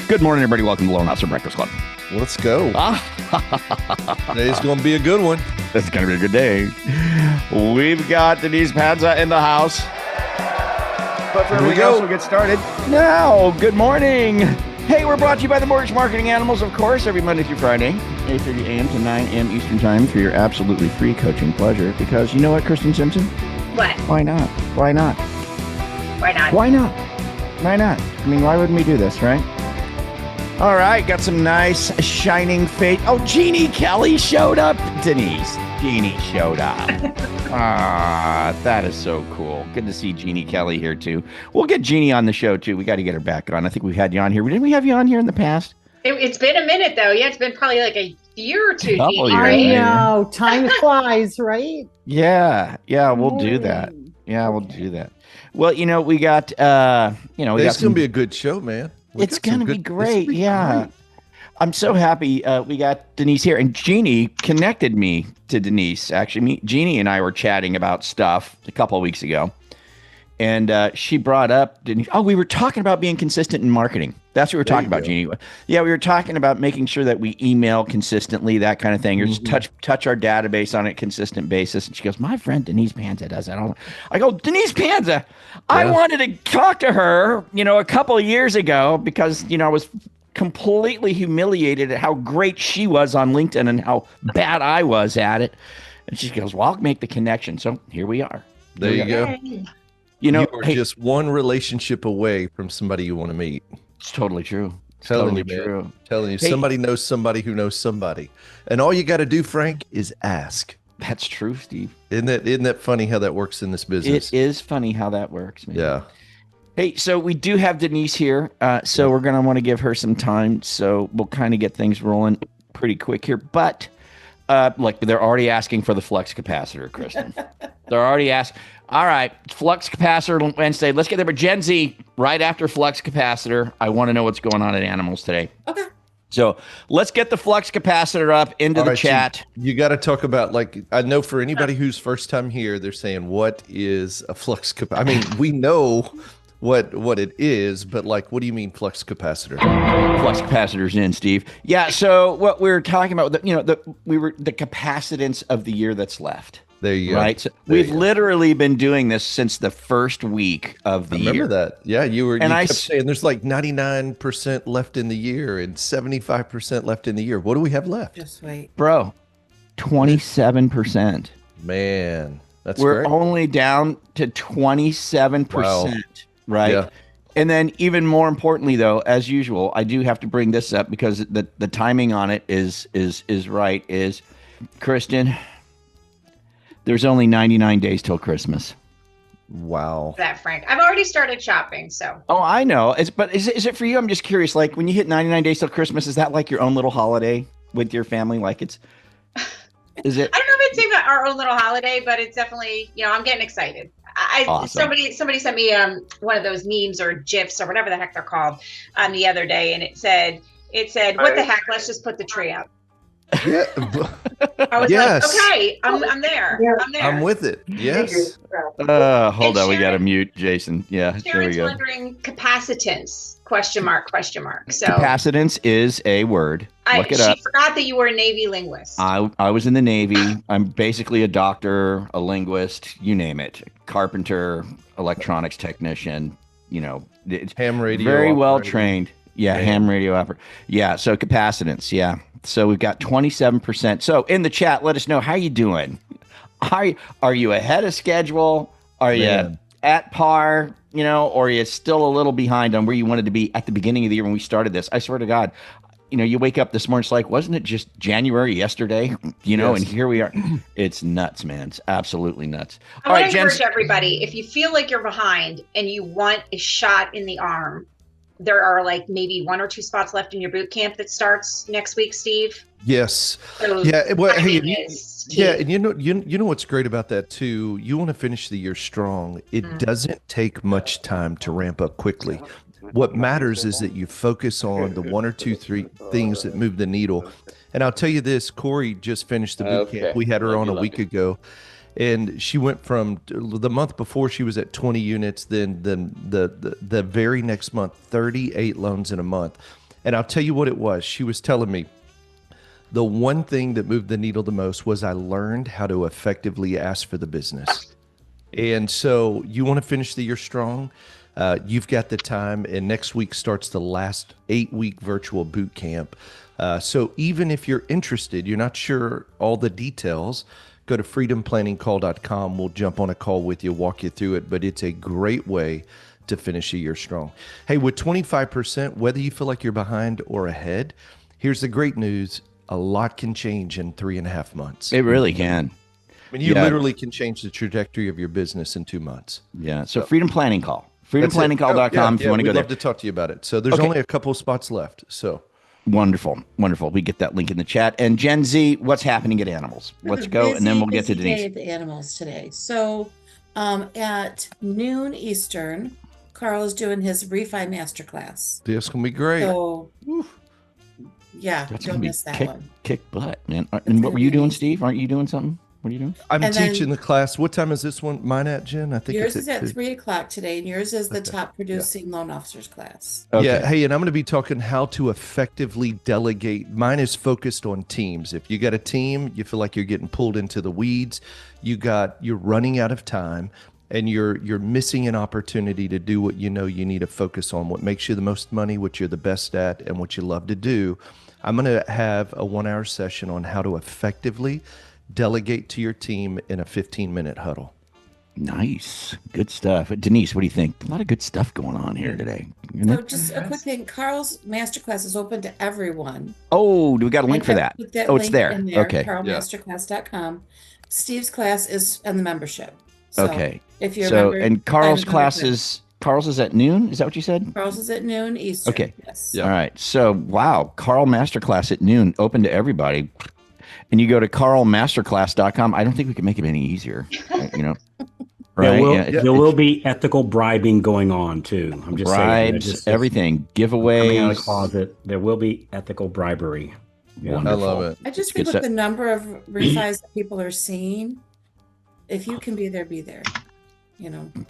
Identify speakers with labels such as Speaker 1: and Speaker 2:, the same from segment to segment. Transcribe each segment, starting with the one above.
Speaker 1: Good morning, everybody. Welcome to Lone House Breakfast Club.
Speaker 2: Let's go. Today's going to be a good one.
Speaker 1: This is going to be a good day. We've got Denise Panza in the house. But for everything else, we'll get started now. Good morning. Hey, we're brought to you by the Mortgage Marketing Animals, of course, every Monday through Friday, 8:30 a.m. to 9 a.m. Eastern Time for your absolutely free coaching pleasure. Because you know what, Kristen Simpson?
Speaker 3: What?
Speaker 1: Why not? Why not?
Speaker 3: Why not?
Speaker 1: Why not? Why not? I mean, why wouldn't we do this, right? All right, got some nice shining fate. Oh, Jeannie Kelly showed up. Denise, Jeannie showed up. That is so cool. Good to see Jeannie Kelly here, too. We'll get Jeannie on the show, too. We got to get her back on. I think we've had you on here. Didn't we have you on here in the past?
Speaker 3: It's been a minute, though. Yeah, it's been probably like a year or two.
Speaker 1: Couple years,
Speaker 3: Jeannie, right?
Speaker 1: maybe.
Speaker 4: I know. Time flies, right?
Speaker 1: Yeah, we'll do that. Yeah, we'll do that. Well, we got,
Speaker 2: It's going to be a good show, man.
Speaker 1: It's going to be great. Yeah. I'm so happy we got Denise here. And Jeannie connected me to Denise. Actually, Jeannie and I were chatting about stuff a couple of weeks ago. And she brought up Denise. Oh, we were talking about being consistent in marketing. That's what we were talking about, Jeannie. Yeah, we were talking about making sure that we email consistently, that kind of thing, or just touch our database on a consistent basis. And she goes, my friend Denise Panza does that. I go, Denise Panza, I wanted to talk to her, a couple of years ago because, I was completely humiliated at how great she was on LinkedIn and how bad I was at it. And she goes, well, I'll make the connection. So here we are.
Speaker 2: There you go.
Speaker 3: Hey.
Speaker 2: You are just one relationship away from somebody you want to meet.
Speaker 1: It's totally true.
Speaker 2: Telling you, somebody knows somebody who knows somebody. And all you got to do, Frank, is ask.
Speaker 1: That's true, Steve.
Speaker 2: Isn't that funny how that works in this business?
Speaker 1: It is funny how that works, man.
Speaker 2: Yeah.
Speaker 1: Hey, so we do have Denise here, so we're going to want to give her some time, so we'll kind of get things rolling pretty quick here. But, they're already asking for the flux capacitor, Kristen. They're already asking. All right, flux capacitor Wednesday. Let's get there. But Gen Z, right after flux capacitor, I want to know what's going on at Animals today. Okay. So let's get the flux capacitor up into the chat.
Speaker 2: You got to talk about, I know for anybody who's first time here, they're saying, what is a flux capacitor? I mean, we know what it is, but what do you mean flux capacitor?
Speaker 1: Flux capacitor's in, Steve. Yeah, so what we're talking about, the capacitance of the year that's left.
Speaker 2: There you go.
Speaker 1: Right. So we've literally been doing this since the first week of the year.
Speaker 2: Remember that? Yeah, you kept saying there's 99% left in the year and 75% left in the year. What do we have left?
Speaker 4: Just wait.
Speaker 1: Bro, 27%.
Speaker 2: Man,
Speaker 1: We're
Speaker 2: great.
Speaker 1: only down to 27%. Wow. Right. Yeah. And then even more importantly, though, as usual, I do have to bring this up because the timing on it is right. Is Kristen? There's only 99 days till Christmas.
Speaker 2: Wow.
Speaker 3: That, Frank. I've already started shopping, so.
Speaker 1: Oh, I know. But is it for you? I'm just curious. When you hit 99 days till Christmas, is that your own little holiday with your family? Is it?
Speaker 3: I don't know if it's even our own little holiday, but it's definitely, I'm getting excited.
Speaker 1: Awesome.
Speaker 3: Somebody sent me one of those memes or GIFs or whatever the heck they're called the other day, and it said, what the heck? Let's just put the tree up.
Speaker 2: Yeah.
Speaker 3: I was like, okay, I'm there. I'm there.
Speaker 2: I'm with it. Yes.
Speaker 1: Hold on, we got to mute Jason. Yeah, there we
Speaker 3: Sharon's
Speaker 1: go.
Speaker 3: wondering capacitance, question mark. So
Speaker 1: capacitance is a word. Look it up.
Speaker 3: She forgot that you were a Navy linguist.
Speaker 1: I was in the Navy. I'm basically a doctor, a linguist, you name it. Carpenter, electronics technician,
Speaker 2: ham radio.
Speaker 1: Very well trained. Yeah, ham radio operator. Yeah, so capacitance, yeah. So we've got 27%. So in the chat, let us know how you doing. Are you ahead of schedule? Are you at par? Or are you still a little behind on where you wanted to be at the beginning of the year when we started this? I swear to God, you wake up this morning, it's wasn't it just January yesterday?
Speaker 2: Yes.
Speaker 1: And here we are. It's nuts, man. It's absolutely nuts.
Speaker 3: I want to encourage everybody, if you feel like you're behind and you want a shot in the arm, there are maybe 1 or 2 spots left in your boot camp that starts next week, Steve.
Speaker 2: Yes.
Speaker 3: So
Speaker 2: yeah. Well, hey,
Speaker 3: and
Speaker 2: you know what's great about that too? You want to finish the year strong. It doesn't take much time to ramp up quickly. What matters is that you focus on the 1 or 2, 3 things that move the needle. And I'll tell you this, Corey just finished the boot camp. We had her on a week ago. And she went from the month before she was at 20 units, then the very next month, 38 loans in a month. And I'll tell you what it was. She was telling me the one thing that moved the needle the most was I learned how to effectively ask for the business. And so you want to finish the year strong. You've got the time, and next week starts the last 8-week virtual boot camp. So even if you're interested, you're not sure all the details, go to freedomplanningcall.com. We'll jump on a call with you, walk you through it, but it's a great way to finish a year strong. Hey, with 25%, whether you feel like you're behind or ahead, here's the great news. A lot can change in 3.5 months.
Speaker 1: It really can.
Speaker 2: I mean, you literally can change the trajectory of your business in 2 months.
Speaker 1: Yeah. So Freedom Planning Call. FreedomPlanningCall.com if you want to go
Speaker 2: we'd
Speaker 1: there.
Speaker 2: love to talk to you about it. So there's only a couple of spots left. So
Speaker 1: wonderful. We get that link in the chat. And Gen Z, what's happening at Animals? Let's go, and then we'll get to Denise.
Speaker 5: Day at the Animals today. So at noon Eastern, Carl is doing his Refi Masterclass.
Speaker 2: This can be great.
Speaker 5: So, yeah,
Speaker 1: That's
Speaker 5: don't
Speaker 1: gonna be
Speaker 5: miss that one.
Speaker 1: kick butt, man. And what were you doing, Steve? Aren't you doing something? What are you doing?
Speaker 2: I'm teaching the class. What time is this one? Mine at, Jen? I think
Speaker 5: yours is at
Speaker 2: 2.
Speaker 5: 3 o'clock today, and yours is the top producing loan officers class.
Speaker 1: Okay.
Speaker 2: Yeah. Hey, and I'm going to be talking how to effectively delegate. Mine is focused on teams. If you got a team, you feel like you're getting pulled into the weeds, you're running out of time, and you're missing an opportunity to do what you know you need to focus on, what makes you the most money, what you're the best at, and what you love to do. I'm going to have a 1-hour session on how to effectively delegate to your team in a 15-minute huddle.
Speaker 1: Nice. Good stuff. Denise, what do you think? A lot of good stuff going on here today.
Speaker 5: So just a quick thing, Carl's masterclass is open to everyone.
Speaker 1: Oh, do we got a link for that? Oh, it's there. Okay.
Speaker 5: carlmasterclass.com. Steve's class is in the membership. So
Speaker 1: okay.
Speaker 5: If you're
Speaker 1: and Carl's class is at noon? Is that what you said?
Speaker 5: Carl's is at noon Eastern.
Speaker 1: Okay.
Speaker 5: Yes.
Speaker 1: Yeah. All right. So, wow, Carl Masterclass at noon, open to everybody. And you go to carlmasterclass.com. I don't think we can make it any easier. Right?
Speaker 6: There will be ethical bribing going on too. I'm just
Speaker 1: bribes, everything, giveaways.
Speaker 6: Coming out of the closet. There will be ethical bribery.
Speaker 2: Yeah. I love it.
Speaker 5: I just think with the number of refis that people are seeing, if you can be there, be there.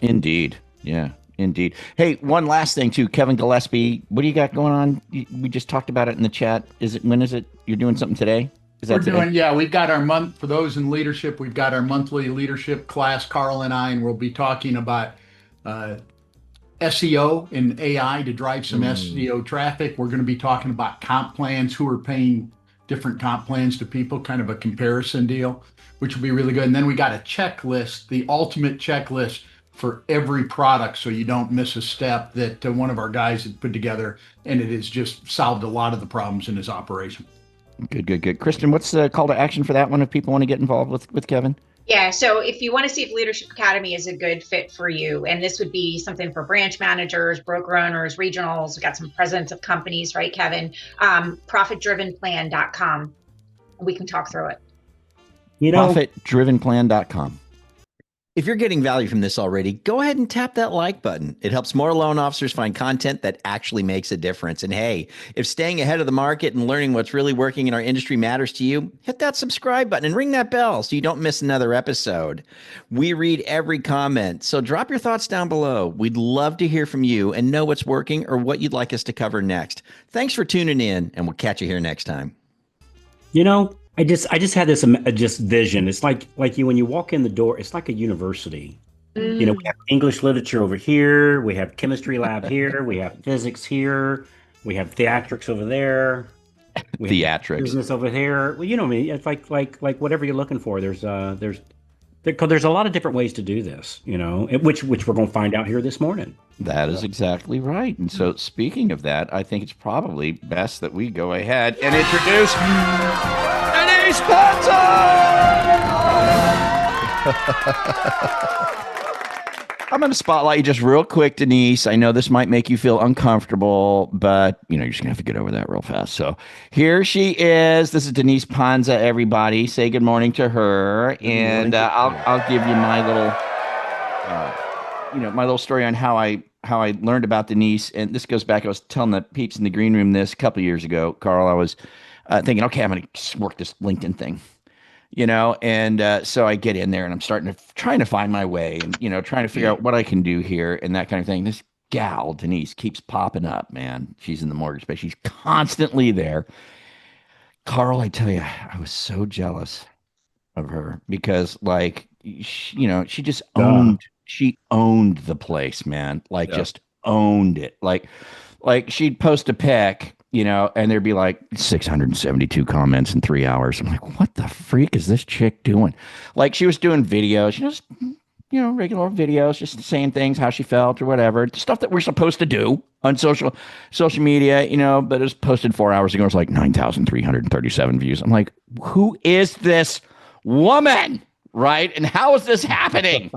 Speaker 1: Indeed. Yeah. Indeed. Hey, one last thing too, Kevin Gillespie. What do you got going on? We just talked about it in the chat. When is it? You're doing something today?
Speaker 7: We've got our month for those in leadership. We've got our monthly leadership class, Carl and I, and we'll be talking about SEO and AI to drive some SEO traffic. We're going to be talking about comp plans, who are paying different comp plans to people, kind of a comparison deal, which will be really good. And then we got a checklist, the ultimate checklist for every product, so you don't miss a step, that one of our guys had put together, and it has just solved a lot of the problems in his operation.
Speaker 1: Good. Kristen, what's the call to action for that one if people want to get involved with Kevin?
Speaker 3: Yeah, so if you want to see if Leadership Academy is a good fit for you, and this would be something for branch managers, broker owners, regionals, we've got some presidents of companies, right, Kevin? Profitdrivenplan.com. We can talk through it.
Speaker 1: Profitdrivenplan.com. If you're getting value from this already, go ahead and tap that like button. It helps more loan officers find content that actually makes a difference. And hey, if staying ahead of the market and learning what's really working in our industry matters to you, hit that subscribe button and ring that bell so you don't miss another episode. We read every comment, so drop your thoughts down below. We'd love to hear from you and know what's working or what you'd like us to cover next. Thanks for tuning in, and we'll catch you here next time.
Speaker 6: I just had this vision. It's like you when you walk in the door, it's like a university. We have English literature over here, we have chemistry lab here, we have physics here, we have theatrics over there, we have business over here. Well, what I mean. It's like whatever you're looking for. There's a lot of different ways to do this. Which we're going to find out here this morning.
Speaker 1: That is exactly right. And so, speaking of that, I think it's probably best that we go ahead and introduce Denise Panza! I'm going to spotlight you just real quick, Denise. I know this might make you feel uncomfortable, but you're just going to have to get over that real fast. So here she is. This is Denise Panza, everybody. Say good morning to her. And I'll give you my little story on how I learned about Denise. And this goes back, I was telling the peeps in the green room this a couple of years ago, Carl. I was thinking, okay, I'm going to work this LinkedIn thing. And so I get in there and I'm trying to find my way and, trying to figure out what I can do here and that kind of thing. This gal, Denise, keeps popping up, man. She's in the mortgage space. She's constantly there. Carl, I tell you, I was so jealous of her because, like, she just
Speaker 6: Duh.
Speaker 1: she owned the place, man. Like,
Speaker 2: Yeah.
Speaker 1: just owned it. Like she'd post a pic, and there'd be like 672 comments in 3 hours. I'm like, what the freak is this chick doing? Like, she was doing videos, regular videos, just saying things, how she felt or whatever, stuff that we're supposed to do on social media, but it was posted 4 hours ago. It's like 9,337 views. I'm like, who is this woman? Right. And how is this happening?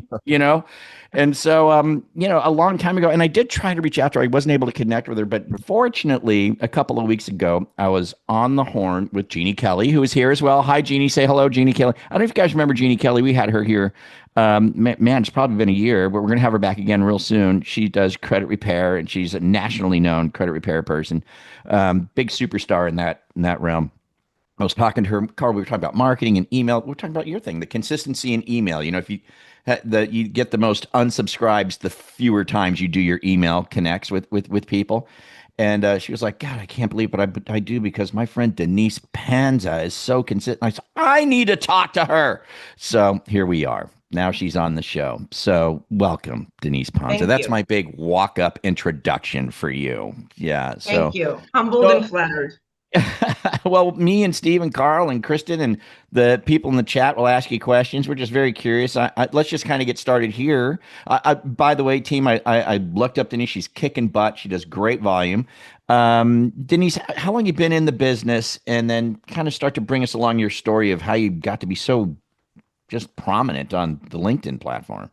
Speaker 1: And so, a long time ago, and I did try to reach out to her. I wasn't able to connect with her, but fortunately, a couple of weeks ago, I was on the horn with Jeannie Kelly, who is here as well. Hi, Jeannie. Say hello, Jeannie Kelly. I don't know if you guys remember Jeannie Kelly. We had her here. Man, it's probably been a year, but we're going to have her back again real soon. She does credit repair, and she's a nationally known credit repair person. Big superstar in that realm. I was talking to her, Carl. We were talking about marketing and email. We were talking about your thing, the consistency in email. If you get the most unsubscribes, the fewer times you do your email connects with people. And she was like, God, I can't believe it, but I do, because my friend Denise Panza is so consistent. I said, I need to talk to her. So here we are. Now she's on the show. So welcome, Denise Panza.
Speaker 8: Thank
Speaker 1: That's
Speaker 8: you.
Speaker 1: my big walk-up introduction for you. Yeah.
Speaker 8: Thank you. Humbled and flattered.
Speaker 1: Well, me and Steve and Carl and Kristen and the people in the chat will ask you questions. We're just very curious. Let's just kind of get started here. By the way, team, I looked up Denise. She's kicking butt. She does great volume. Denise, how long you been in the business? And then kind of start to bring us along your story of how you got to be so just prominent on the LinkedIn platform.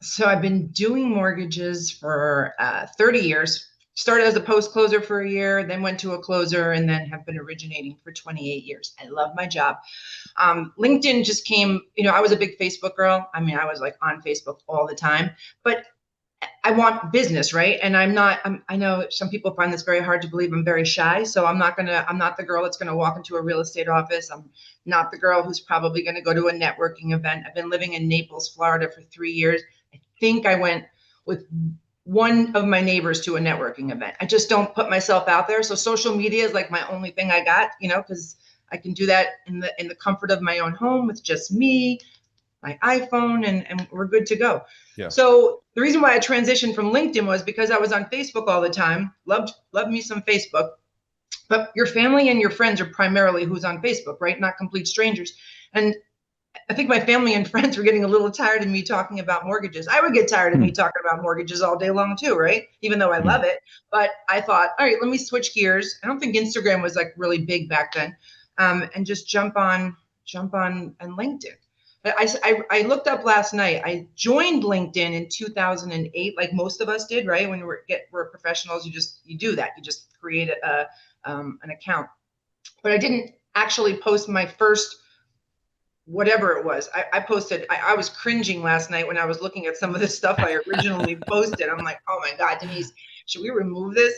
Speaker 8: So I've been doing mortgages for 30 years. Started as a post closer for a year, then went to a closer, and then have been originating for 28 years. I love my job. LinkedIn just came, I was a big Facebook girl. I mean, I was like on Facebook all the time, but I want business, right? And I know some people find this very hard to believe. I'm very shy. So I'm not the girl that's going to walk into a real estate office. I'm not the girl who's probably going to go to a networking event. I've been living in Naples, Florida for 3 years. I think I went with one of my neighbors to a networking event. I just don't put myself out there. So social media is like my only thing I got, because I can do that in the comfort of my own home with just me, my iPhone, and we're good to go.
Speaker 2: Yeah.
Speaker 8: So the reason why I transitioned from LinkedIn was because I was on Facebook all the time. Loved me some Facebook. But your family and your friends are primarily who's on Facebook, right? Not complete strangers. And I think my family and friends were getting a little tired of me talking about mortgages. I would get tired of me talking about mortgages all day long too, right? Even though I love it. But I thought, all right, let me switch gears. I don't think Instagram was like really big back then. And just jump on and LinkedIn. But I looked up last night. I joined LinkedIn in 2008, like most of us did, right? When we're professionals, you do that. You just create an account. But I didn't actually post my first whatever it was. I was cringing last night when I was looking at some of the stuff I originally posted. I'm like, oh my God, Denise, should we remove this?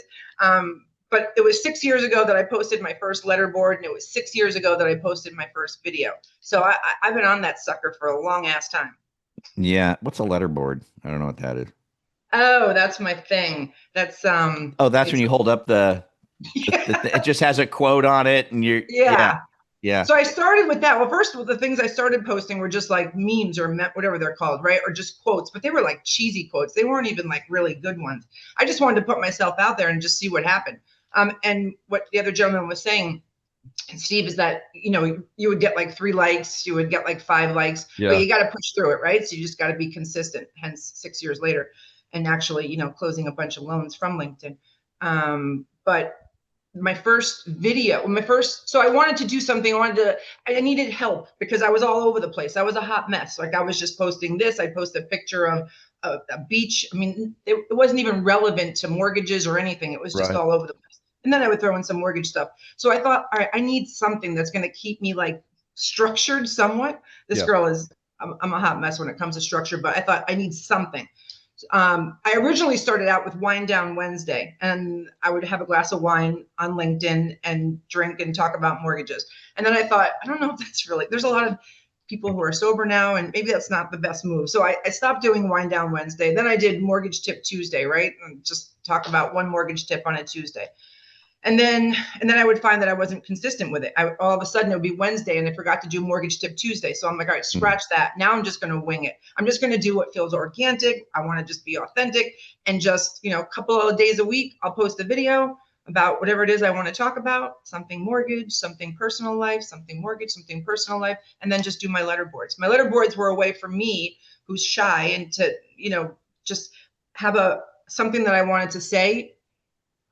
Speaker 8: But it was 6 years ago that I posted my first letterboard, and it was 6 years ago that I posted my first video. So I've been on that sucker for a long ass time.
Speaker 1: Yeah. What's a letterboard? I don't know what that is.
Speaker 8: Oh, that's my thing. That's
Speaker 1: Oh, that's when you hold up it just has a quote on it, and yeah.
Speaker 8: So I started with that. Well, first of all, the things I started posting were just like memes or whatever they're called, right? Or just quotes, but they were like cheesy quotes. They weren't even like really good ones. I just wanted to put myself out there and just see what happened. And what the other gentleman was saying, Steve, is that, you would get like 3 likes, you would get like 5 likes, but you got to push through it, right? So you just got to be consistent, hence 6 years later, and actually, closing a bunch of loans from LinkedIn. But my first video, so I wanted to do something. I needed help because I was all over the place. I was a hot mess. Like I was just posting this. I posted a picture of a beach. I mean, it wasn't even relevant to mortgages or anything. It was just all over the place. And then I would throw in some mortgage stuff. So I thought, all right, I need something that's going to keep me like structured somewhat. This girl I'm a hot mess when it comes to structure, but I thought I need something. I originally started out with Wine Down Wednesday, and I would have a glass of wine on LinkedIn and drink and talk about mortgages. And then I thought, I don't know if that's really, there's a lot of people who are sober now, and maybe that's not the best move. So I stopped doing Wind Down Wednesday. Then I did Mortgage Tip Tuesday, right? And just talk about one mortgage tip on a Tuesday. And then I would find that I wasn't consistent with it. All of a sudden it would be Wednesday and I forgot to do Mortgage Tip Tuesday. So I'm like, all right, scratch that. Now I'm just going to wing it. I'm just going to do what feels organic. I want to just be authentic, and just, a couple of days a week, I'll post a video about whatever it is I want to talk about, something mortgage, something personal life, something mortgage, something personal life, and then just do my letter boards. My letter boards were a way for me, who's shy, and to, just have something that I wanted to say.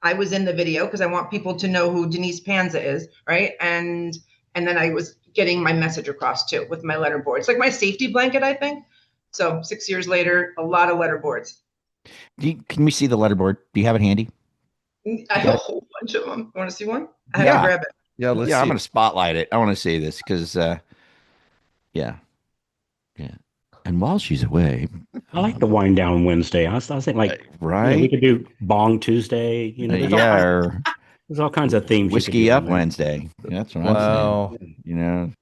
Speaker 8: I was in the video because I want people to know who Denise Panza is, right? And then I was getting my message across too with my letter boards, like my safety blanket, I think. So 6 years later, a lot of letter boards.
Speaker 1: Can we see the letterboard? Do you have it handy?
Speaker 8: I have a whole bunch of them. You want to see one? I have
Speaker 1: Yeah.
Speaker 8: to grab it.
Speaker 2: Yeah, let's see.
Speaker 1: I'm going to spotlight it. I want to see this because, yeah. And while she's away,
Speaker 6: I like the Wind Down Wednesday. I was thinking, like,
Speaker 1: right?
Speaker 6: We could do Bong Tuesday. There's all kinds of themes.
Speaker 1: Whiskey Up Wednesday. That's what I'm saying.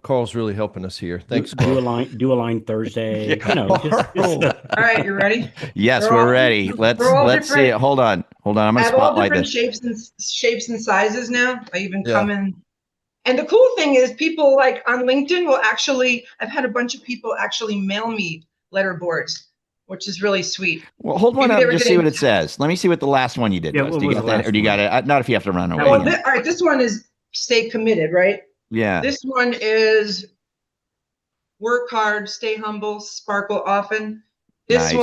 Speaker 2: Carl's really helping us here. Thanks,
Speaker 6: do
Speaker 2: Carl.
Speaker 6: a line Thursday.
Speaker 1: Yeah.
Speaker 8: All right, you ready?
Speaker 1: Yes, we're ready. Let's see it. Hold on. I'm going to spotlight this.
Speaker 8: I have all different shapes and sizes now. I even come in. And the cool thing is, people like on LinkedIn will actually, I've had a bunch of people actually mail me letter boards, which is really sweet.
Speaker 1: Well, hold one up and just see what it says. Let me see what the last one you did was. Do you got that? Or do you got it? Not if you have to run away.
Speaker 8: All right, this one is stay committed, right?
Speaker 1: Yeah.
Speaker 8: This one is work hard, stay humble, sparkle often. This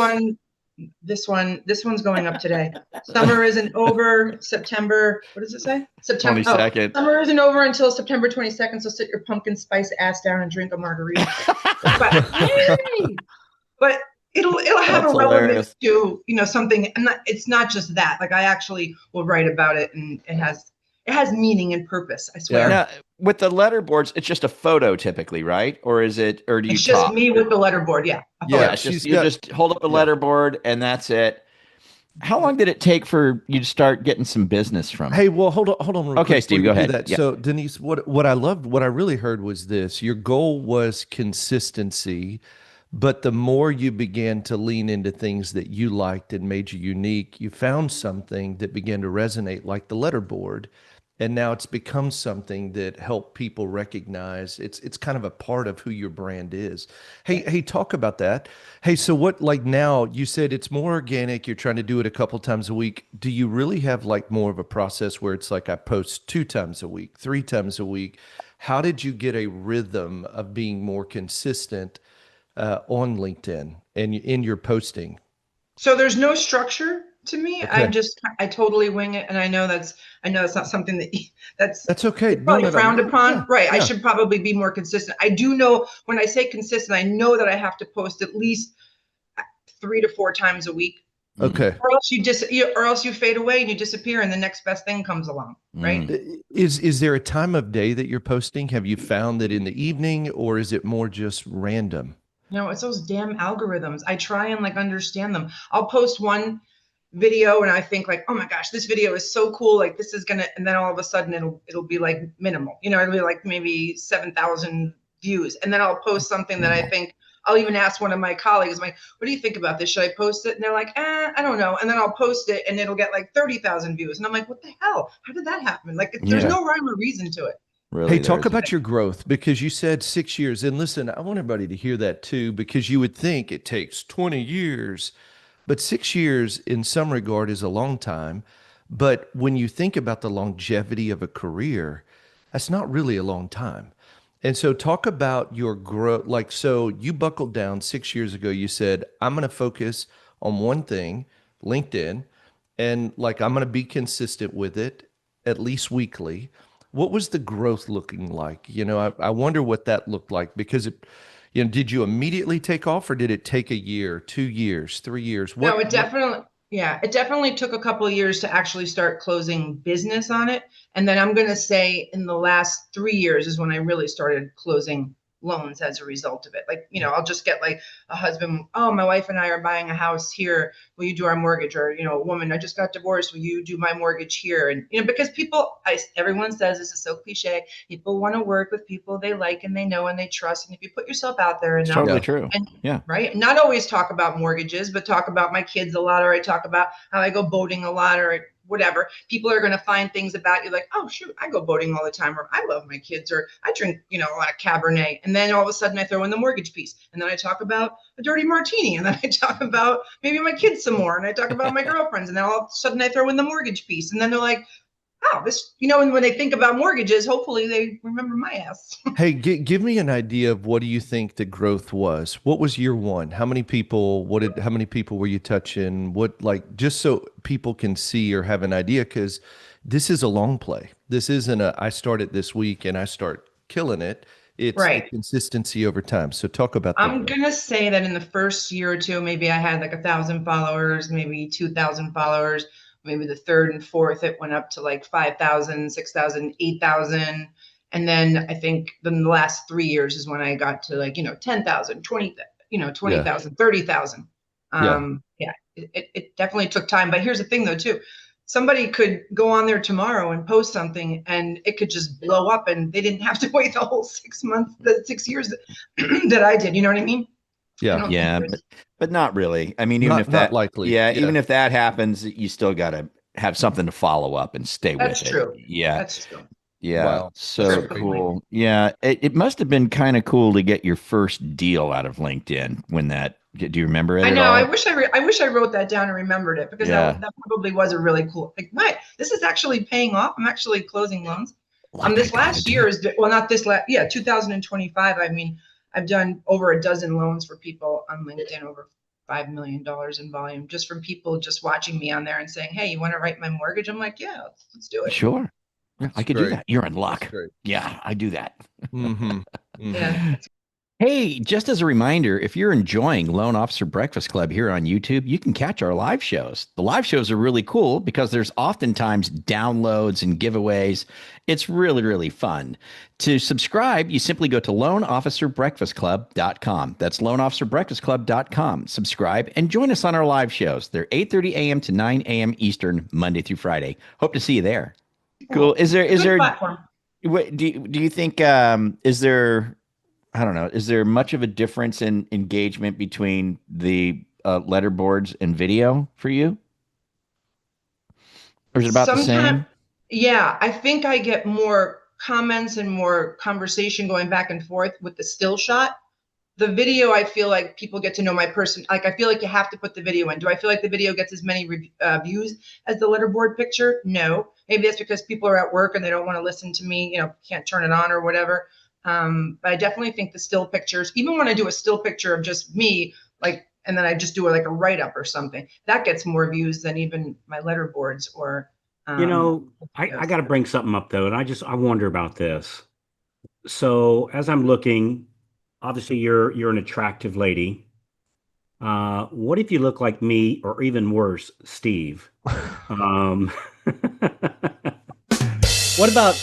Speaker 8: one's going up today. Summer isn't over. September, what does it say? September
Speaker 1: 22nd.
Speaker 8: Summer isn't over until September 22nd. So sit your pumpkin spice ass down and drink a margarita. but it'll have a relevance to something, and it's not just that. Like, I actually will write about it, and it has meaning and purpose, I swear.
Speaker 1: Now, with the letter boards, it's just a photo typically, right? Or do you
Speaker 8: It's just me with the letter board, yeah.
Speaker 1: Yeah, you just hold up the letter board and that's it. How long did it take for you to start getting some business from it?
Speaker 2: Hey, well, hold on real quick.
Speaker 1: Steve, go ahead.
Speaker 2: Yeah. So, Denise, what I loved, what I really heard was this. Your goal was consistency, but the more you began to lean into things that you liked and made you unique, you found something that began to resonate, like the letter board. And now it's become something that helped people recognize it's kind of a part of who your brand is. Hey, talk about that. Hey, so what, like, now you said it's more organic. You're trying to do it a couple times a week. Do you really have like more of a process where it's like I post 2 times a week, 3 times a week? How did you get a rhythm of being more consistent on LinkedIn and in your posting?
Speaker 8: So there's no structure to me.
Speaker 2: Okay.
Speaker 8: I totally wing it, and I know that's not something that's
Speaker 2: okay.
Speaker 8: Probably frowned upon.
Speaker 2: Yeah,
Speaker 8: right.
Speaker 2: yeah.
Speaker 8: I should probably be more consistent. I do know, when I say consistent, I know that I have to post at least 3 to 4 times a week.
Speaker 2: Okay.
Speaker 8: Or else you fade away and you disappear, and the next best thing comes along. Right.
Speaker 2: Is there a time of day that you're posting? Have you found that in the evening, or is it more just random?
Speaker 8: No, it's those damn algorithms. I try and understand them. I'll post one video and I think like, oh my gosh, this video is so cool. Like, this is and then all of a sudden it'll be like minimal, it'll be like maybe 7,000 views. And then I'll post something that I think, I'll even ask one of my colleagues, like, what do you think about this? Should I post it? And they're like, I don't know. And then I'll post it and it'll get like 30,000 views. And I'm like, what the hell? How did that happen? Like, there's no rhyme or reason to it.
Speaker 2: Really, hey, talk about your growth, because you said 6 years. And listen, I want everybody to hear that too, because you would think it takes 20 years. But 6 years in some regard is a long time. But when you think about the longevity of a career, that's not really a long time. And so talk about your growth. Like, so you buckled down 6 years ago. You said, I'm going to focus on one thing, LinkedIn, and like, I'm going to be consistent with it at least weekly. What was the growth looking like? I wonder what that looked like, because did you immediately take off, or did it take a year, 2 years, 3 years?
Speaker 8: No, it definitely took a couple of years to actually start closing business on it. And then I'm going to say in the last 3 years is when I really started closing loans as a result of it. Like, I'll just get like a husband, oh, my wife and I are buying a house here. Will you do our mortgage? Or, a woman, I just got divorced. Will you do my mortgage here? And, because everyone says this is so cliche. People want to work with people they like and they know and they trust. And if you put yourself out there
Speaker 1: It's
Speaker 8: enough,
Speaker 1: totally true.
Speaker 8: and,
Speaker 1: yeah.
Speaker 8: Right. Not always talk about mortgages, but talk about my kids a lot, or I talk about how I go boating a lot, or whatever. People are going to find things about you like, oh, shoot, I go boating all the time, or I love my kids, or I drink, a lot of Cabernet. And then all of a sudden I throw in the mortgage piece. And then I talk about a dirty martini. And then I talk about maybe my kids some more. And I talk about my girlfriends. And then all of a sudden I throw in the mortgage piece. And then they're like, oh, this, and when they think about mortgages, hopefully they remember my ass.
Speaker 2: Hey, give me an idea of what do you think the growth was? What was year one? How many people, how many people were you touching? Just so people can see or have an idea, because this is a long play. This isn't I started this week and I start killing it. It's
Speaker 8: right.
Speaker 2: The consistency over time. So talk about that.
Speaker 8: I'm going to say that in the first year or two, maybe I had like 1,000 followers, maybe 2,000 followers. Maybe the third and fourth, it went up to like 5,000, 6,000, 8,000. And then I think then the last 3 years is when I got to like, 10,000, 20,000, 30,000. Yeah, it definitely took time. But here's the thing though, too. Somebody could go on there tomorrow and post something and it could just blow up and they didn't have to wait the whole 6 months, the 6 years that I did. You know what I mean?
Speaker 2: Yeah.
Speaker 1: Yeah. But not really. I mean, even if that
Speaker 2: likely.
Speaker 1: Yeah. Even if that happens, you still got to have something to follow up and stay with it.
Speaker 8: That's true.
Speaker 1: Yeah.
Speaker 8: That's true.
Speaker 1: Yeah.
Speaker 2: Wow.
Speaker 1: So cool. Yeah. It must have been kind of cool to get your first deal out of LinkedIn when do you remember it?
Speaker 8: I know.
Speaker 1: At all?
Speaker 8: I wish I wrote that down and remembered it, because that probably was a really cool, like, what? This is actually paying off. I'm actually closing loans. This last year is, well, not this last, 2025. I mean, I've done over a dozen loans for people on LinkedIn, over $5 million in volume, just from people just watching me on there and saying, hey, you want to write my mortgage? I'm like, yeah, let's do it.
Speaker 1: Sure. Yeah, I could do that. You're in luck.
Speaker 2: Great.
Speaker 1: Yeah, I do that.
Speaker 2: Mm-hmm. Mm-hmm.
Speaker 8: Yeah.
Speaker 1: Hey, just as a reminder, if you're enjoying Loan Officer Breakfast Club here on YouTube, you can catch our live shows. The live shows are really cool because there's oftentimes downloads and giveaways. It's really, really fun. To subscribe, you simply go to loanofficerbreakfastclub.com. That's loanofficerbreakfastclub.com. Subscribe and join us on our live shows. They're 8:30 a.m. to 9 a.m. Eastern, Monday through Friday. Hope to see you there. Cool. Is there
Speaker 8: Platform.
Speaker 1: what do you think is there, I don't know, is there much of a difference in engagement between the letterboards and video for you? Or is it about the same?
Speaker 8: Yeah, I think I get more comments and more conversation going back and forth with the still shot. The video, I feel like people get to know my person. Like, I feel like you have to put the video in. Do I feel like the video gets as many views as the letterboard picture? No. Maybe that's because people are at work and they don't want to listen to me, can't turn it on or whatever. But I definitely think the still pictures, even when I do a still picture of just me, like, and then I just do like a write-up or something, that gets more views than even my letterboards or.
Speaker 6: I got to bring something up though, and I wonder about this. So as I'm looking, obviously you're an attractive lady. What if you look like me, or even worse, Steve? What about?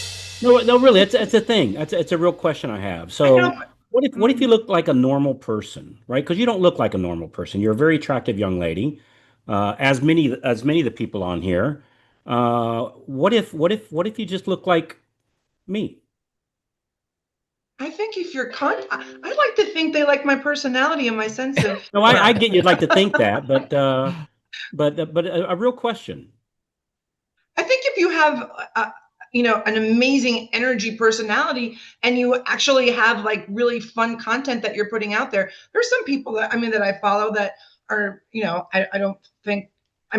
Speaker 6: No, really, it's a thing. It's a real question I have. So what if you look like a normal person, right? Because you don't look like a normal person. You're a very attractive young lady, as many of the people on here. What if you just look like me?
Speaker 8: I think if you're I like to think they like my personality and my sense of.
Speaker 6: No, I get you'd like to think that, but a real question.
Speaker 8: I think if you have an amazing energy personality and you actually have like really fun content that you're putting out there, there's some people that I follow that are, I don't think, I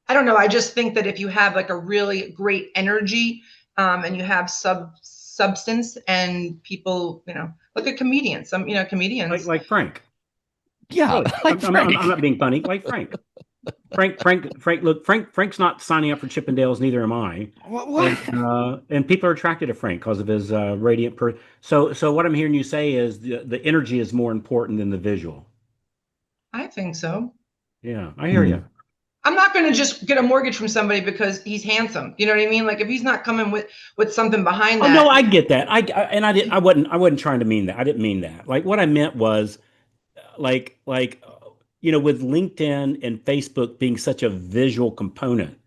Speaker 8: don't know. I just think that if you have like a really great energy, and you have substance, and people, look at comedians, comedians
Speaker 6: like Frank.
Speaker 1: Yeah,
Speaker 6: really. I'm not being funny. Like Frank. Look, Frank's not signing up for Chippendales. Neither am I.
Speaker 1: What?
Speaker 6: And people are attracted to Frank because of his radiant. So what I'm hearing you say is the energy is more important than the visual.
Speaker 8: I think so.
Speaker 6: Yeah, I hear you.
Speaker 8: I'm not going to just get a mortgage from somebody because he's handsome. You know what I mean? Like if he's not coming with something behind
Speaker 6: Oh
Speaker 8: that.
Speaker 6: no, I get that. I wasn't trying to mean that. I didn't mean that. Like what I meant was with LinkedIn and Facebook being such a visual component.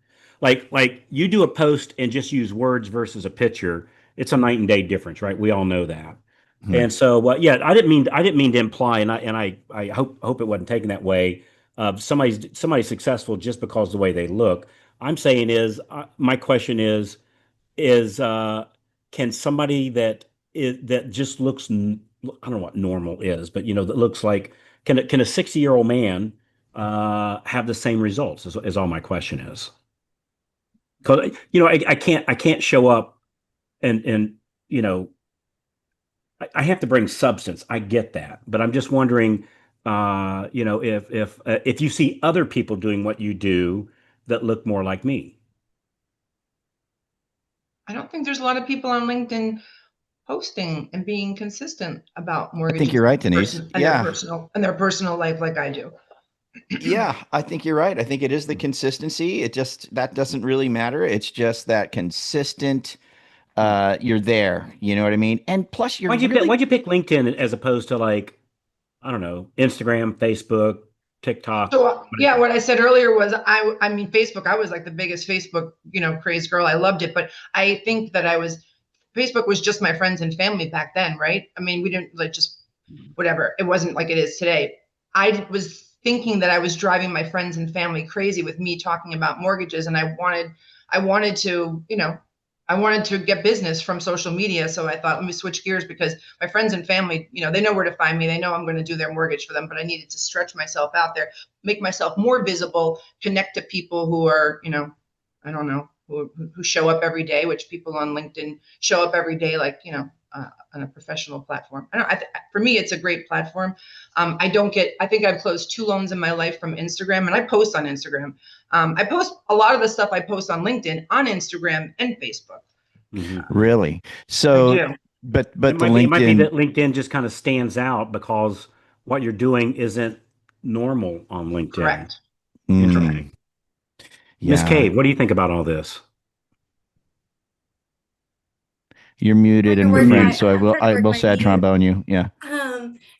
Speaker 6: Like you do a post and just use words versus a picture, it's a night and day difference, right? We all know that. And so yeah, I didn't mean to imply, and I hope it wasn't taken that way. Somebody's successful just because of the way they look. I'm saying is my question is can somebody that just looks I don't know what normal is, but that looks like can a 60-year-old man have the same results is all my question is. Because I can't show up and I have to bring substance. I get that, but I'm just wondering, if you see other people doing what you do that look more like me.
Speaker 8: I don't think there's a lot of people on LinkedIn posting and being consistent about
Speaker 1: I
Speaker 8: mortgages.
Speaker 1: think you're right, Denise. Yeah.
Speaker 8: Their personal life like I do.
Speaker 1: Yeah, I think you're right. I think it is the consistency. That doesn't really matter. It's just that consistent, you're there. You know what I mean? And plus
Speaker 6: Why'd you pick LinkedIn as opposed to like, I don't know, Instagram, Facebook, TikTok?
Speaker 8: So yeah, what I said earlier was I mean Facebook, I was like the biggest Facebook, craze girl. I loved it, but I think that Facebook was just my friends and family back then, right? I mean, we didn't like just whatever. It wasn't like it is today. I was thinking that I was driving my friends and family crazy with me talking about mortgages, and I wanted to get business from social media. So I thought, let me switch gears because my friends and family, they know where to find me. They know I'm going to do their mortgage for them, but I needed to stretch myself out there, make myself more visible, connect to people who are, I don't know, who show up every day, which people on LinkedIn show up every day, like, on a professional platform. For me, it's a great platform. I think I've closed 2 loans in my life from Instagram, and I post on Instagram. I post a lot of the stuff I post on LinkedIn on Instagram and Facebook.
Speaker 1: Really? So,
Speaker 8: I do.
Speaker 1: but
Speaker 6: It
Speaker 1: the
Speaker 6: might be
Speaker 1: LinkedIn,
Speaker 6: that LinkedIn just kind of stands out because what you're doing isn't normal on LinkedIn.
Speaker 8: Correct.
Speaker 6: Interesting. Miss
Speaker 1: yeah,
Speaker 6: Cave, what do you think about all this?
Speaker 1: you're muted and
Speaker 9: Work
Speaker 1: moving,
Speaker 9: my-
Speaker 1: so
Speaker 9: I'm trying to
Speaker 1: I
Speaker 9: work
Speaker 1: will
Speaker 9: my
Speaker 1: sad
Speaker 9: mute.
Speaker 1: trombone you. Yeah.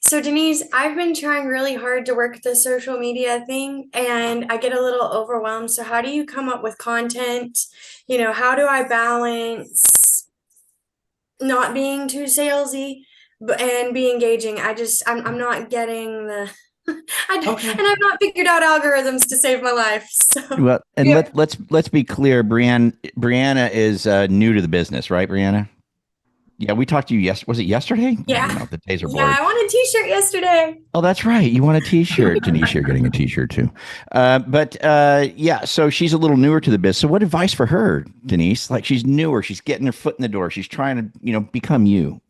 Speaker 9: So Denise, I've been trying really hard to work the social media thing and I get a little overwhelmed. So how do you come up with content? How do I balance not being too salesy and be engaging? I'm not getting the
Speaker 8: Okay.
Speaker 9: and I've not figured out algorithms to save my life. So
Speaker 1: Well, and
Speaker 8: Yeah.
Speaker 1: let's be clear. Brianna is new to the business, right, Brianna? Yeah, we talked to you. Was it yesterday?
Speaker 9: Yeah.
Speaker 1: I don't know. The days are
Speaker 9: yeah,
Speaker 1: blurred.
Speaker 9: I won a t-shirt yesterday.
Speaker 1: Oh, that's right. You want a T-shirt, Denise? You're getting a T-shirt too. But yeah, so she's a little newer to the business. So, what advice for her, Denise? Like she's newer. She's getting her foot in the door. She's trying to, become you.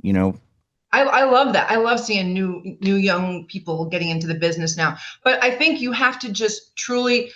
Speaker 8: I love that. I love seeing new young people getting into the business now. But I think you have to just truly,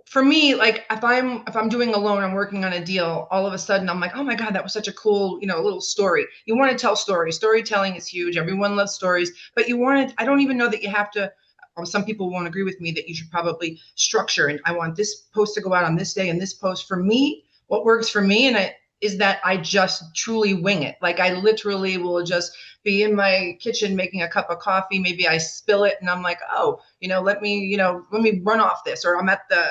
Speaker 8: for me, like if I'm doing a loan, I'm working on a deal, all of a sudden I'm like, oh my God, that was such a cool, little story. You want to tell stories. Storytelling is huge. Everyone loves stories, but I don't even know that you have to, or some people won't agree with me that you should probably structure. And I want this post to go out on this day and this post. For me, what works for me is that I just truly wing it. Like I literally will just be in my kitchen making a cup of coffee. Maybe I spill it and I'm like, oh, let me run off this. Or I'm at the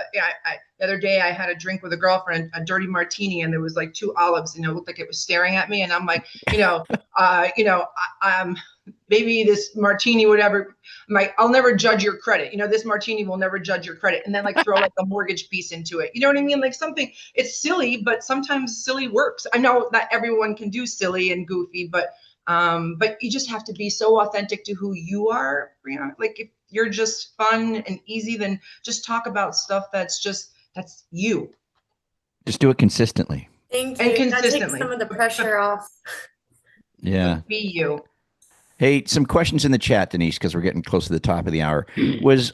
Speaker 8: other day I had a drink with a girlfriend, a dirty martini, and there was like 2 olives, and it looked like it was staring at me. And I'm like, maybe this martini, whatever. I'm like, I'll never judge your credit. This martini will never judge your credit. And then like throw like a mortgage piece into it. You know what I mean? Like something, it's silly, but sometimes silly works. I know that everyone can do silly and goofy, but you just have to be so authentic to who you are, Brianna. Like if you're just fun and easy, then just talk about stuff that's you.
Speaker 1: Just do it consistently.
Speaker 9: Thank
Speaker 8: And
Speaker 9: you. That takes
Speaker 8: consistently.
Speaker 9: some of the pressure off.
Speaker 1: Yeah.
Speaker 8: Be you.
Speaker 1: Hey, some questions in the chat, Denise, because we're getting close to the top of the hour. Was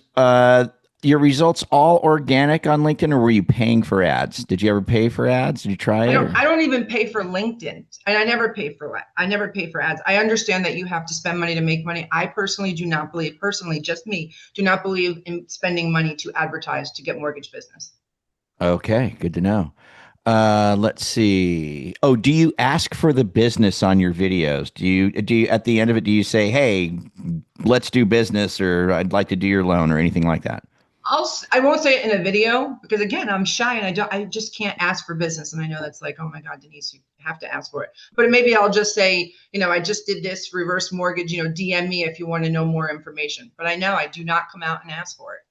Speaker 1: your results all organic on LinkedIn, or were you paying for ads? Did you ever pay for ads? Did you try it?
Speaker 8: I don't even pay for LinkedIn, and I never pay for ads. I understand that you have to spend money to make money. I personally do not believe, just me, do not believe in spending money to advertise to get mortgage business.
Speaker 1: Okay, good to know. Let's see. Oh, do you ask for the business on your videos? Do you at the end of it, do you say, "Hey, let's do business," or "I'd like to do your loan," or anything like that?
Speaker 8: I won't say it in a video because again, I'm shy and I just can't ask for business. And I know that's like, oh my God, Denise, you have to ask for it. But maybe I'll just say, I just did this reverse mortgage, DM me if you want to know more information. But I know I do not come out and ask for it.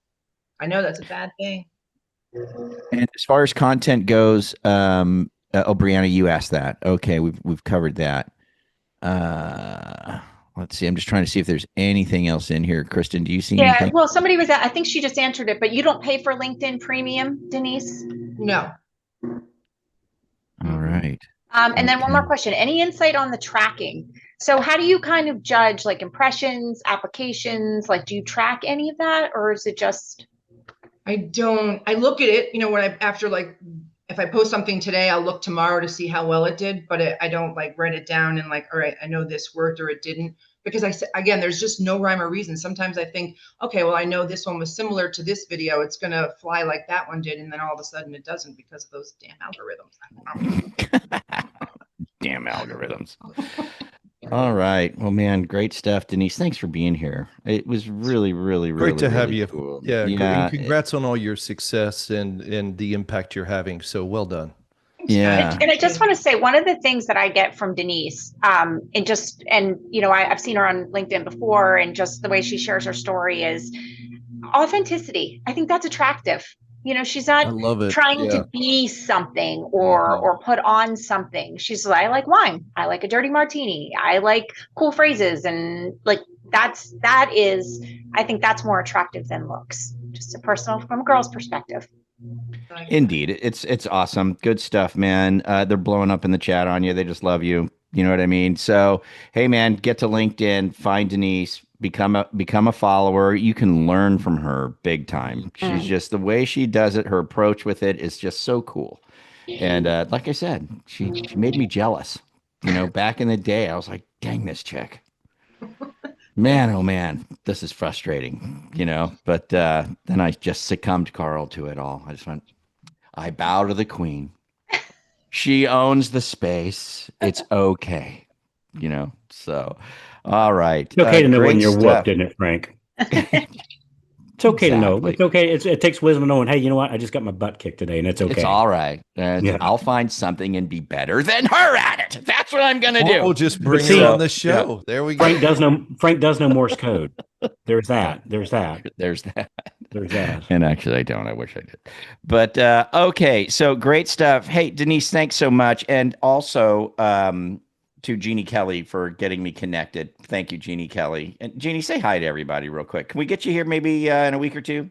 Speaker 8: I know that's a bad thing.
Speaker 1: And as far as content goes, Brianna, you asked that. Okay, we've covered that. Let's see. I'm just trying to see if there's anything else in here. Kristen, do you see anything?
Speaker 3: Well, somebody was I think she just answered it, but you don't pay for LinkedIn Premium, Denise?
Speaker 8: No.
Speaker 1: All right.
Speaker 3: And then one more question. Any insight on the tracking? So how do you kind of judge like impressions, applications? Like, do you track any of that, or is it just?
Speaker 8: I don't. I look at it, if I post something today, I'll look tomorrow to see how well it did, but I don't like write it down and like, all right, I know this worked or it didn't, because again, there's just no rhyme or reason. Sometimes I think, okay, well, I know this one was similar to this video. It's going to fly like that one did. And then all of a sudden it doesn't because of those damn algorithms.
Speaker 1: Damn algorithms. All right. Well, man, great stuff, Denise. Thanks for being here. It was really, really, really
Speaker 2: great to have you.
Speaker 1: Cool.
Speaker 2: Yeah. And congrats on all your success and the impact you're having. So well done.
Speaker 1: Yeah.
Speaker 3: And I just want to say one of the things that I get from Denise, I've seen her on LinkedIn before, and just the way she shares her story is authenticity. I think that's attractive. She's not trying to be something or put on something. She's like, I like wine. I like a dirty martini. I like cool phrases. And like, I think that's more attractive than looks, just from a girl's perspective.
Speaker 1: Indeed. It's awesome. Good stuff, man. They're blowing up in the chat on you. They just love you. You know what I mean? So, hey man, get to LinkedIn, find Denise, become a follower. You can learn from her big time. She's just, the way she does it, her approach with it is just so cool. And like I said, she made me jealous. Back in the day, I was like, dang, this chick. Man, oh man, this is frustrating, but then I just succumbed, Carl, to it all. I just went, I bow to the queen. She owns the space. It's okay, so all right.
Speaker 6: It's okay to know when you're whooped, isn't it, Frank? It's okay to know. It's okay. It takes wisdom knowing, hey, you know what? I just got my butt kicked today, and it's okay.
Speaker 1: It's all right. I'll find something and be better than her at it. That's what I'm going to do.
Speaker 2: We'll just bring her on the show. Yeah. There we go.
Speaker 6: Frank does know Morse code. There's that.
Speaker 1: And actually, I don't. I wish I did. But okay. So great stuff. Hey, Denise, thanks so much. And also to Jeannie Kelly for getting me connected. Thank you, Jeannie Kelly. And Jeannie, say hi to everybody real quick. Can we get you here maybe in a week or two?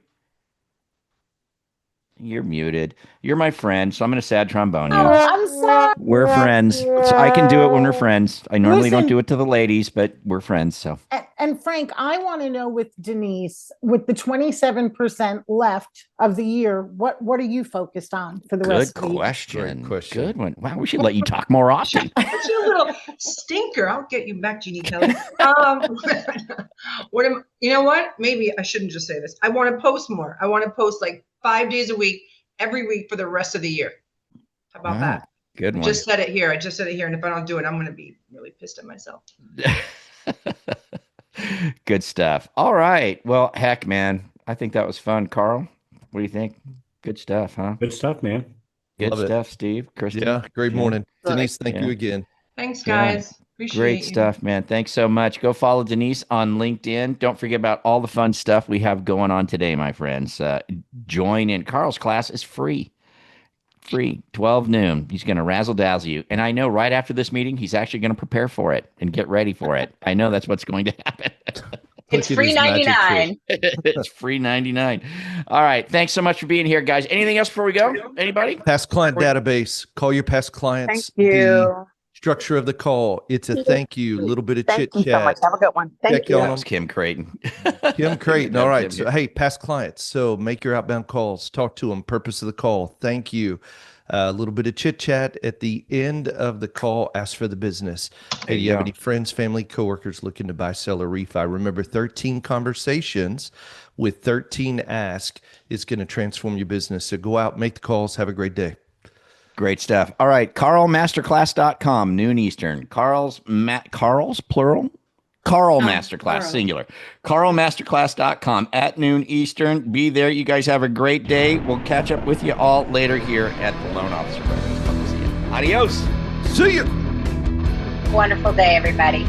Speaker 1: You're muted. You're my friend, so I'm going to sad trombone you.
Speaker 4: Oh, I'm sorry.
Speaker 1: We're friends. So I can do it when we're friends. I normally don't do it to the ladies, but we're friends. So.
Speaker 4: And Frank, I want to know with Denise, with the 27% left of the year, what are you focused on for the rest of the year?
Speaker 1: Great question. Good one. Wow, we should let you talk more often.
Speaker 8: That's a little stinker. I'll get you back, Jeannie Kelly. You know what? Maybe I shouldn't just say this. I want to post more. I want to post like 5 days a week, every week for the rest of the year. How about that?
Speaker 1: Good one.
Speaker 8: I just said it here. And if I don't do it, I'm going to be really pissed at myself.
Speaker 1: Good stuff. All right. Well, heck, man, I think that was fun. Carl, what do you think? Good stuff, huh?
Speaker 6: Good stuff, man.
Speaker 1: Good stuff, Steve. Kristen.
Speaker 2: Yeah. Great morning. Denise, thank you again.
Speaker 8: Thanks, guys. Appreciate
Speaker 1: Great stuff, man. Thanks so much. Go follow Denise on LinkedIn. Don't forget about all the fun stuff we have going on today, my friends. Join in. Carl's class is free. 12 noon. He's going to razzle dazzle you. And I know right after this meeting, he's actually going to prepare for it and get ready for it. I know that's what's going to happen.
Speaker 3: It's free 99.
Speaker 1: It's free 99. All right. Thanks so much for being here, guys. Anything else before we go? Anybody?
Speaker 2: Past client database. Call your past clients.
Speaker 4: Thank you.
Speaker 2: Structure of the call. It's a thank you, a little bit of chit
Speaker 10: Thank you so much.
Speaker 2: chat.
Speaker 10: Have a good one. Thank you.
Speaker 1: That was Kim Creighton.
Speaker 2: Kim Creighton. All right.
Speaker 1: Kim.
Speaker 2: So, hey, past clients. So make your outbound calls. Talk to them. Purpose of the call. Thank you. A little bit of chit chat at the end of the call. Ask for the business. Hey, do you have any friends, family, coworkers looking to buy, sell, or refi? Remember, 13 conversations with 13 ask is going to transform your business. So go out, make the calls. Have a great day.
Speaker 1: Great stuff. All right. CarlMasterclass.com, noon Eastern. Carl's plural? Carl Masterclass, singular. CarlMasterclass.com at noon Eastern. Be there. You guys have a great day. We'll catch up with you all later here at the Loan Officer Breakfast. See you. Adios.
Speaker 2: See you.
Speaker 3: Wonderful day, everybody.